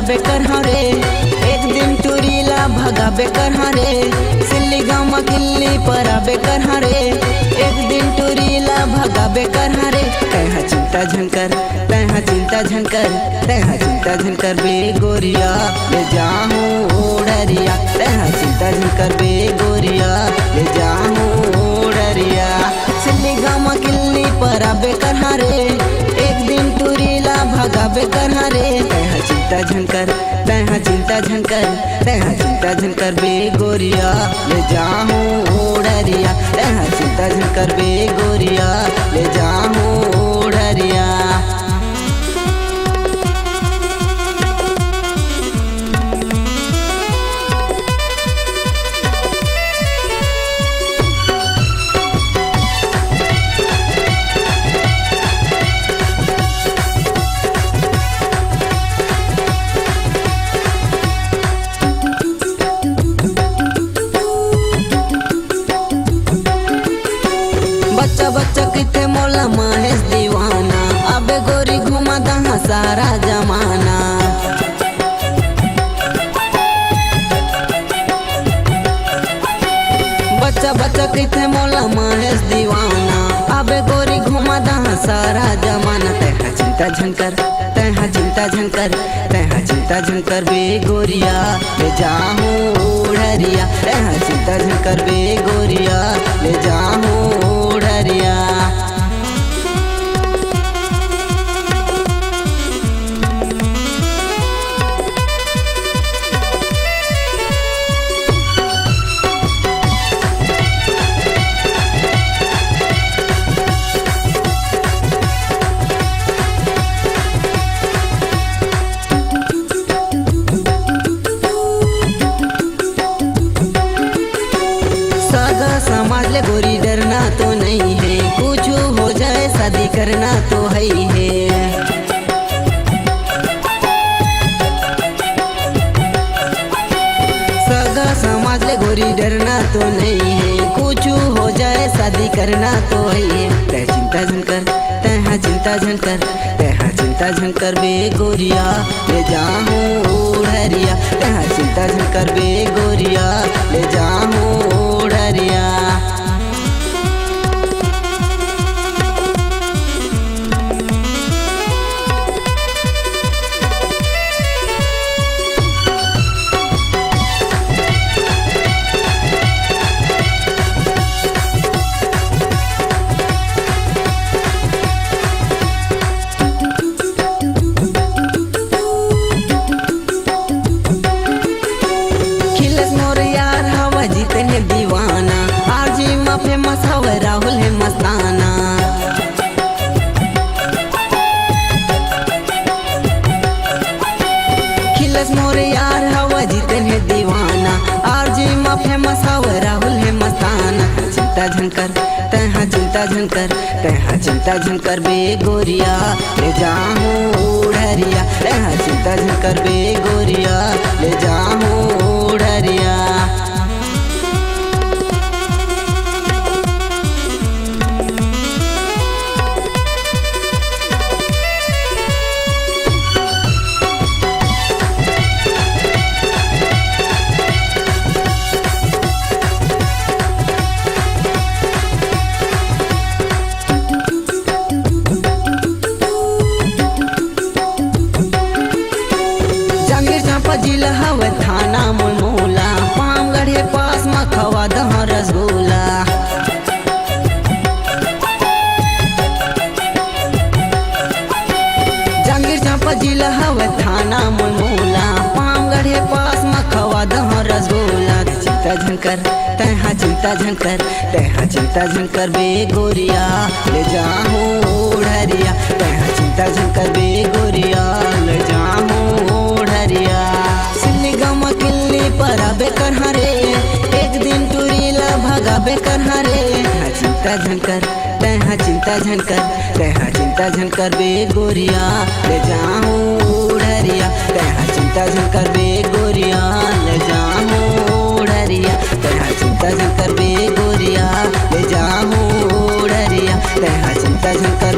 भगाबे करहा रे, एक दिन टूरीला भगाबे करहा रे, सिल्ली गाँव में किल्ली पराबे करहा रे, एक दिन टूरीला भगाबे करहा रे। तैहा चिंता झंकर, तैहा चिंता झंकर, तैहा चिंता झंकर बे गोरिया ले जाहूँ ओढ़रिया, तैहा चिंता झंकर बे गोरिया ले जाहूँ ओढ़रिया। सिल्ली गाँव में किल्ली पराबे करहा रे, एक दिन टूरीला भगाबे करहा रे। तैहा चिंता झंकर, तैहा चिंता झंकर, तैहा चिंता झंकर बे गोरिया ले जाहूँ ओढ़रिया, तैहा चिंता झंकर बे गोरिया ले जाहूँ ओढ़रिया। बच्चा बच्चा किथे मोला महेश दीवाना, अबे गोरी घुमा दहा सारा जमाना। बच्चा बच्चा किथे मोला महेश दीवाना, अबे गोरी घुमा दहा सारा जमाना। तैहा चिंता झंकर, तैहा चिंता झंकर, तैहा चिंता झंकर बे गोरिया ले जाहूँ ओढ़रिया, तैहा चिंता झंकर बे गोरिया ले जाहूँ ओढ़रिया। समाज ले गोरी डरना तो नहीं है, कुछ हो जाए शादी करना तो है ही है। सगा समाज ले गोरी डरना तो नहीं है, कुछ हो जाए शादी करना तो है ही है। तै चिंता झंकर, तैहा चिंता झंकर, तैहा चिंता झंकर बे गोरिया ले जाहूँ ओढ़रिया, तैहा चिंता झंकर बे गोरिया ले जाहूँ ओढ़रिया। जितने दीवाना आरजी में फेमस हवे राहुल है मस्ताना। खिलस मोर यार हवा जितने दीवाना आरजी में फेमस हवे राहुल है मस्ताना। चिंता झंकर, तैहा चिंता झंकर, तैहा चिंता झंकर बे गोरिया ले जाहूँ ओढ़रिया, तैहा चिंता झंकर बे गोरिया ले जाहूँ ओढ़रिया। जिला हवे थाना मुलमूला, पामगढ़े पास में खवा दहा रसगुल्ला। जांगीर चांपा जिला हवे थाना मुलमूला, पामगढ़े पास में खवा दहा रसगुल्ला। चिंता झंकर, तैहा चिंता झंकर, तैहा चिंता झंकर बे गोरिया ले जाहूँ ओढ़रिया, तैहा चिंता झंकर बे गोरिया ले जाहूँ ओढ़रिया। सिल्ली गाँव में किल्ली पराबे करहा रे, एक दिन टूरीला भगाबे करहा रे। तैहा चिंता झंकर, तैहा चिंता झंकर, तैहा चिंता झंकर बे गोरिया ले जाहूँ ओढ़रिया, तैहा चिंता झंकर बे गोरिया ले जाहूँ ओढ़रिया, तैहा चिंता झंकर बे गोरिया ले जाहूँ ओढ़रिया, तैहा चिंता झंकर